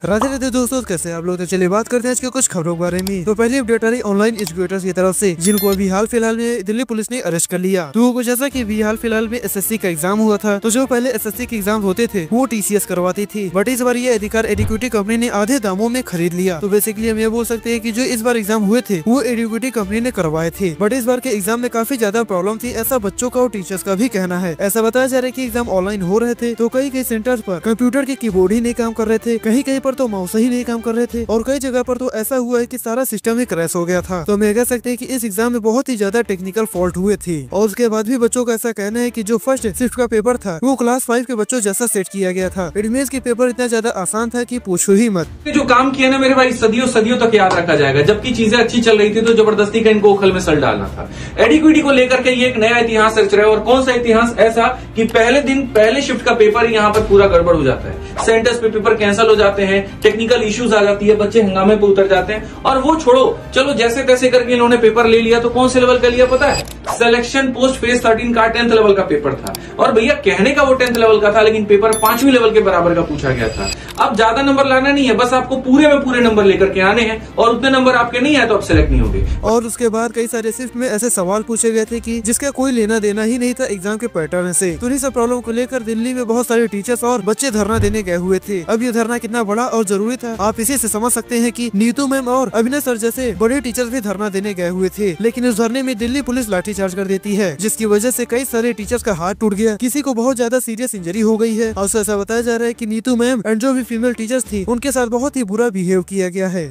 राधे राधे दोस्तों, कैसे आप लोग। तो चलिए बात करते हैं आज के कुछ खबरों के बारे में। तो पहली अपडेट आ रही ऑनलाइन एजुकेटर्स की तरफ से, जिनको अभी हाल फिलहाल में दिल्ली पुलिस ने अरेस्ट कर लिया। तो कुछ ऐसा कि अभी हाल फिलहाल में एसएससी का एग्जाम हुआ था, तो जो पहले एसएससी के एग्जाम होते थे वो टीसीएस करवाती थी, बट इस बार ये अधिकार एडुकेटी कंपनी ने आधे दामों में खरीद लिया। तो बेसिकली हम ये बोल सकते हैं कि जो इस बार एग्जाम हुए थे वो एडुकेटी कंपनी ने करवाए थे, बट इस बार के एग्जाम में काफी ज्यादा प्रॉब्लम थी, ऐसा बच्चों का और टीचर्स का भी कहना है। ऐसा बताया जा रहा है कि एग्जाम ऑनलाइन हो रहे थे, तो कई सेंटर्स पर कंप्यूटर के कीबोर्ड ही नहीं काम कर रहे थे, कहीं पर तो माउस ही नहीं काम कर रहे थे, और कई जगह पर तो ऐसा हुआ है कि सारा सिस्टम ही क्रैश हो गया था। तो हम कह सकते हैं कि इस एग्जाम में बहुत ही ज्यादा टेक्निकल फॉल्ट हुए थे, और उसके बाद भी बच्चों का ऐसा कहना है कि जो फर्स्ट शिफ्ट का पेपर था वो क्लास 5 के बच्चों जैसा सेट किया गया था। इमेज के पेपर इतना ज्यादा आसान था कि पूछो ही मत। जो काम किया ना मेरे भाई, सदियों सदियों तक याद रखा जाएगा। जबकि चीजें अच्छी चल रही थी तो जबरदस्ती का इनको उखल में सल डालना था। एडिक्विटी को लेकर के ये एक नया इतिहास रच रहे हैं, और कौन सा इतिहास ऐसा कि पहले दिन पहले शिफ्ट का पेपर यहाँ पर पूरा गड़बड़ हो जाता है, सेंटर्स पे पेपर कैंसिल हो जाते हैं, टेक्निकल इश्यूज आ जाती है, बच्चे हंगामे पे उतर जाते हैं। और वो छोड़ो, चलो जैसे तैसे करके इन्होंने पेपर ले लिया, तो कौन से लेवल का लिया पता है? सिलेक्शन पोस्ट फेज 13 का 10th लेवल का पेपर था। और भैया कहने का वो 10th लेवल का था, लेकिन पेपर 5वीं लेवल के बराबर का पूछा गया था। अब ज्यादा नंबर लाना नहीं है, बस आपको पूरे में पूरे नंबर लेकर के आने हैं, और उतने नंबर आपके नहीं आए तो आप सिलेक्ट नहीं होंगे। और उसके बाद कई सारे शिफ्ट में ऐसे सवाल पूछे गए थे कि जिसका कोई लेना देना ही नहीं था एग्जाम के पैटर्न से। तो इस प्रॉब्लम को लेकर दिल्ली में बहुत सारे टीचर्स और बच्चे धरना देने गए हुए थे। अब ये धरना कितना बड़ा और जरूरी था, आप इसी से समझ सकते हैं कि नीतू मैम और अभिनय सर जैसे बड़े टीचर्स भी धरना देने गए हुए थे, लेकिन इस धरने में दिल्ली पुलिस लाठीचार्ज कर देती है, जिसकी वजह से कई सारे टीचर्स का हाथ टूट गया, किसी को बहुत ज्यादा सीरियस इंजरी हो गई है। और ऐसा बताया जा रहा है कि नीतू मैम एंड जो भी फीमेल टीचर्स थी उनके साथ बहुत ही बुरा बिहेव किया गया है।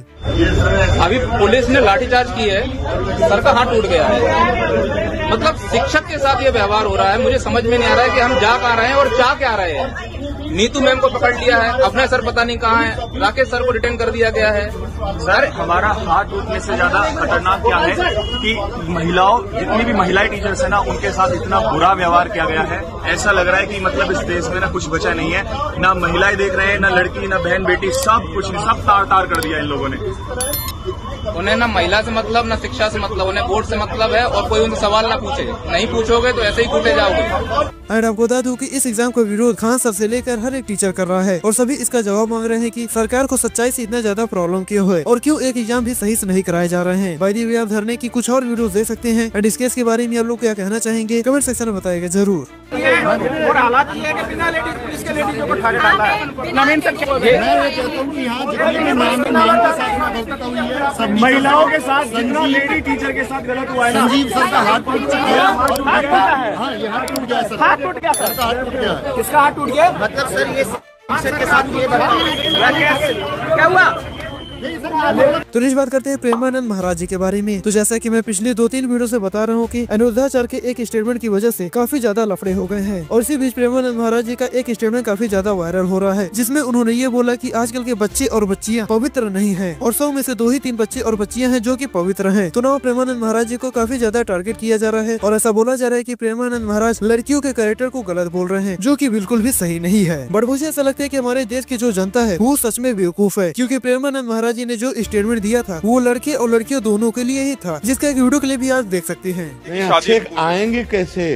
अभी पुलिस ने लाठीचार्ज की है, सर का हाथ टूट गया है। मतलब शिक्षक के साथ ये व्यवहार हो रहा है, मुझे समझ में नहीं आ रहा है कि हम जा कहाँ रहे हैं और चाह क्या रहे हैं। नीतू मैम को पकड़ लिया है, अपना सर पता नहीं कहाँ है, राकेश सर को डिटेन कर दिया गया है। सर हमारा हाथ टूटने से ज्यादा खतरनाक क्या है कि महिलाओं, जितनी भी महिलाएं टीचर्स है ना, उनके साथ इतना बुरा व्यवहार किया गया है। ऐसा लग रहा है कि मतलब इस देश में ना कुछ बचा नहीं है, ना महिलाएं देख रहे हैं, ना लड़की, ना बहन बेटी, सब कुछ सब तार तार कर दिया इन लोगों ने। उन्हें ना महिला से मतलब, ना शिक्षा से मतलब, उन्हें वोट से मतलब है, और कोई उनसे सवाल ना पूछे। नहीं पूछोगे तो ऐसे ही कूटे जाओगे। और आपको बता दूं कि इस एग्जाम का विरोध खान सर से लेकर हर एक टीचर कर रहा है, और सभी इसका जवाब मांग रहे हैं कि सरकार को सच्चाई से इतना ज्यादा प्रॉब्लम क्यों है, और क्यों एक एग्जाम भी सही से नहीं कराए जा रहे हैं। बाय द वे आप धरने की कुछ और वीडियोस देख सकते हैं, और इस केस के बारे में आप लोग क्या कहना चाहेंगे कमेंट सेक्शन में बताइएगा जरूर। और हालात ये है कि बिना लेडीज पुलिस के लेडीजों को ठाणे डाला है। नवीन सर महिलाओं के साथ जितना लेडी टीचर के साथ गलत हुआ है, संजीव सर का हाथ टूट गया है। हाथ टूट गया सर, हाथ टूट गया सर, हाथ टूट गया। किसका हाथ टूट गया? मतलब सर ये टीचर के साथ ये क्या हुआ? तो इस बात करते हैं प्रेमानंद महाराज जी के बारे में। तो जैसा कि मैं पिछले 2-3 वीडियो से बता रहा हूँ कि अनिरुद्धाचार्य के एक स्टेटमेंट की वजह से काफी ज्यादा लफड़े हो गए हैं, और इसी बीच प्रेमानंद महाराज जी का एक स्टेटमेंट काफी ज्यादा वायरल हो रहा है, जिसमें उन्होंने ये बोला कि आजकल के बच्चे और बच्चियां पवित्र नहीं है, और 100 में से 2 ही 3 बच्चे और बच्चियां हैं जो की पवित्र है। तो ना प्रेमानंद महाराज जी को काफी ज्यादा टारगेट किया जा रहा है, और ऐसा बोला जा रहा है की प्रेमानंद महाराज लड़कियों के कैरेक्टर को गलत बोल रहे हैं, जो की बिल्कुल भी सही नहीं है। बट मुझे ऐसा लगता है की हमारे देश की जो जनता है वो सच में बेवकूफ है, क्यूँकी प्रेमानंद महाराज जी ने जो स्टेटमेंट दिया था वो लड़के और लड़कियों दोनों के लिए ही था, जिसका एक वीडियो क्लिप भी आज देख सकते हैं। अच्छे आएंगे कैसे,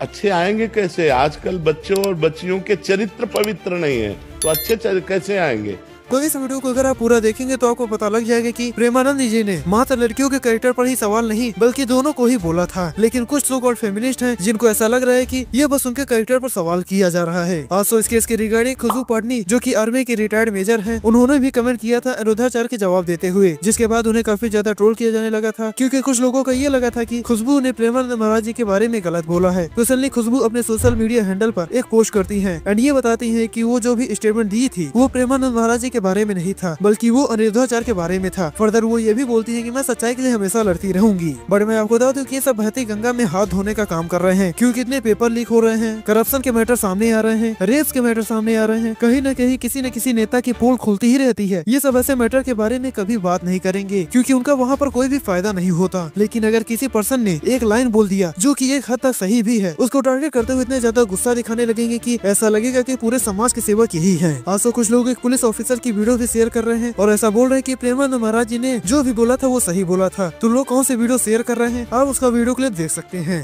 अच्छे आएंगे कैसे? आजकल बच्चों और बच्चियों के चरित्र पवित्र नहीं है, तो अच्छे कैसे आएंगे? तो इस वीडियो को अगर आप पूरा देखेंगे तो आपको पता लग जाएगा कि प्रेमानंद जी ने मात्र लड़कियों के कैरेक्टर पर ही सवाल नहीं बल्कि दोनों को ही बोला था। लेकिन कुछ सो कॉल्ड फेमिनिस्ट हैं जिनको ऐसा लग रहा है कि ये बस उनके कैरेक्टर पर सवाल किया जा रहा है। आज इस केस के रिगार्डिंग खुशबू पाटनी, जो कि आर्मी के रिटायर्ड मेजर हैं, उन्होंने भी कमेंट किया था अनिरुद्धाचार्य के जवाब देते हुए, जिसके बाद उन्हें काफी ज्यादा ट्रोल किया जाने लगा था, क्योंकि कुछ लोगों का ये लगा था कि खुशबू ने प्रेमानंद महाराज जी के बारे में गलत बोला है। क्वेश्चनली खुशबू अपने सोशल मीडिया हैंडल पर एक पोस्ट करती है एंड ये बताती है कि वो जो भी स्टेटमेंट दी थी वो प्रेमानंद महाराज जी के बारे में नहीं था, बल्कि वो अनिरुद्धाचार्य के बारे में था। फर्दर वो ये भी बोलती है कि मैं सच्चाई के लिए हमेशा लड़ती रहूंगी। बट मैं आपको बता दूं कि ये सब बहती गंगा में हाथ धोने का काम कर रहे हैं, क्योंकि इतने पेपर लीक हो रहे हैं, करप्शन के मैटर सामने आ रहे हैं, रेप्स के मैटर सामने आ रहे हैं, कहीं न कहीं किसी न किसी नेता की पोल खुलती ही रहती है। ये सब ऐसे मैटर के बारे में कभी बात नहीं करेंगे, क्योंकि उनका वहाँ पर कोई भी फायदा नहीं होता। लेकिन अगर किसी पर्सन ने एक लाइन बोल दिया जो कि एक हद तक सही भी है, उसको टारगेट करते हुए इतने ज्यादा गुस्सा दिखाने लगेंगे कि ऐसा लगेगा कि पूरे समाज के सेवक यही है। आज तो कुछ लोग एक पुलिस ऑफिसर की वीडियो भी शेयर कर रहे हैं और ऐसा बोल रहे हैं कि प्रेमानंद महाराज जी ने जो भी बोला था वो सही बोला था। तो लोग कौन से वीडियो शेयर कर रहे हैं आप उसका वीडियो क्लिप देख सकते हैं।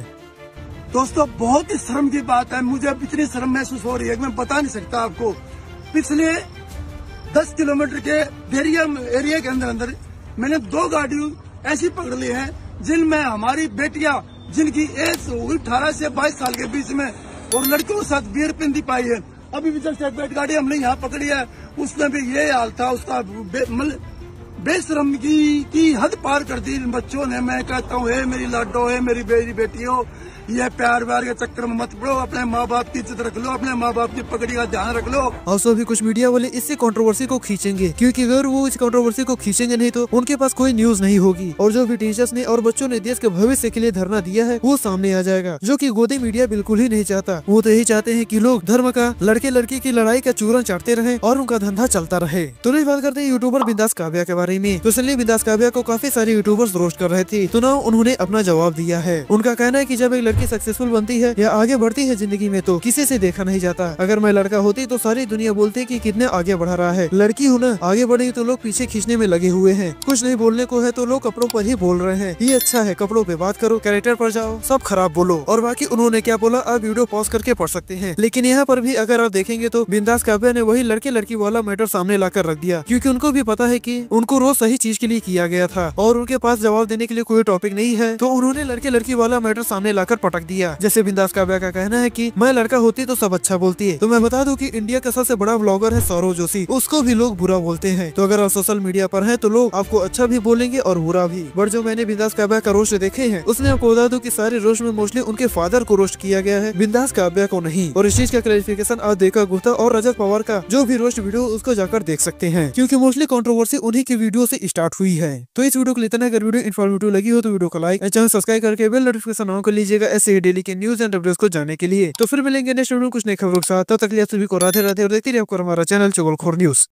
दोस्तों बहुत ही शर्म की बात है, मुझे अब इतनी शर्म महसूस हो रही है कि मैं बता नहीं सकता आपको। पिछले 10 किलोमीटर के एरिया के अंदर मैंने 2 गाड़ी ऐसी पकड़ ली है जिनमें हमारी बेटियां जिनकी एज होगी 18 से 22 साल के बीच में और लड़कियों के साथ बियर पिंदी पाई है। अभी भी जब सेट गाड़ी हमने यहाँ पकड़ी है उसमें भी ये हाल था, उसका बेशरम की हद पार कर दी बच्चों ने। मैं कहता हूँ हे मेरी लाडो, हे मेरी बेटियों, ये प्यार व्यार के चक्कर में मत पड़ो, अपने माँ बाप की इज्जत रख लो, अपने माँ बाप की पगड़ी का ध्यान रख लो। और सो भी कुछ मीडिया वाले इससे कंट्रोवर्सी को खींचेंगे, क्योंकि अगर वो इस कंट्रोवर्सी को खींचेंगे नहीं तो उनके पास कोई न्यूज नहीं होगी और जो भी टीचर्स ने और बच्चों ने देश के भविष्य के लिए धरना दिया है वो सामने आ जाएगा, जो कि गोदी मीडिया बिल्कुल ही नहीं चाहता। वो तो यही चाहते हैं कि लोग धर्म का, लड़के लड़की की लड़ाई का चूरन चाटते रहे और उनका धंधा चलता रहे। तो नहीं बात करते हैं यूट्यूबर बिंदास काव्या के बारे में। तो इसलिए बिंदास काव्या को काफी सारे यूट्यूबर्स रोस्ट कर रहे थे, तो ना उन्होंने अपना जवाब दिया है। उनका कहना है कि जब एक लड़की सक्सेसफुल बनती है या आगे बढ़ती है जिंदगी में तो किसी से देखा नहीं जाता। अगर मैं लड़का होती तो सारी दुनिया बोलती कि कितने आगे बढ़ा रहा है। लड़की हूँ ना, आगे बढ़ेगी तो लोग पीछे खींचने में लगे हुए हैं। कुछ नहीं बोलने को है तो लोग कपड़ों पर ही बोल रहे हैं। ये अच्छा है, कपड़ों पे बात करो, कैरेक्टर पर जाओ, सब खराब बोलो। और बाकी उन्होंने क्या बोला आप वीडियो पॉज करके पढ़ सकते हैं। लेकिन यहाँ पर भी अगर आप देखेंगे तो बिंदास काव्या ने वही लड़के लड़की वाला मैटर सामने लाकर रख दिया, क्योंकि उनको भी पता है कि उनको रोज सही चीज के लिए किया गया था और उनके पास जवाब देने के लिए कोई टॉपिक नहीं है, तो उन्होंने लड़के लड़की वाला मैटर सामने लाकर पटक दिया। जैसे बिंदास काव्या का कहना है कि मैं लड़का होती तो सब अच्छा बोलती है। तो मैं बता दूं कि इंडिया का सबसे बड़ा व्लॉगर है सौरव जोशी, उसको भी लोग बुरा बोलते हैं। तो अगर आप सोशल मीडिया पर हैं तो लोग आपको अच्छा भी बोलेंगे और बुरा भी। बट जो मैंने बिंदास काव्या का रोस्ट देखे हैं उसमें आपको बता दूं कि सारे रोस्ट में मोस्टली उनके फादर को रोस्ट किया गया है, बिंदास काव्या को नहीं। और इस चीज का क्लैरिफिकेशन आप देविका गुप्ता और रजत पवार का जो भी रोस्ट वीडियो उसको जाकर देख सकते हैं, क्योंकि मोस्टली कंट्रोवर्सी उन्हीं की वीडियो से स्टार्ट हुई है। तो इस वीडियो को इतना, अगर वीडियो इन्फॉर्मेटिव लगी हो तो वीडियो को लाइक, चैनल सब्सक्राइब करके बेल नोटिफिकेशन ऑन कर लीजिएगा ऐसे डेली के न्यूज एंड अपडेट्स को जानने के लिए। तो फिर मिलेंगे नेक्स्ट वीडियो कुछ नई खबरों के साथ, तब तक के लिए सभी को राधे राधे और देखते रहिए आपको हमारा चैनल चुगलखोर न्यूज।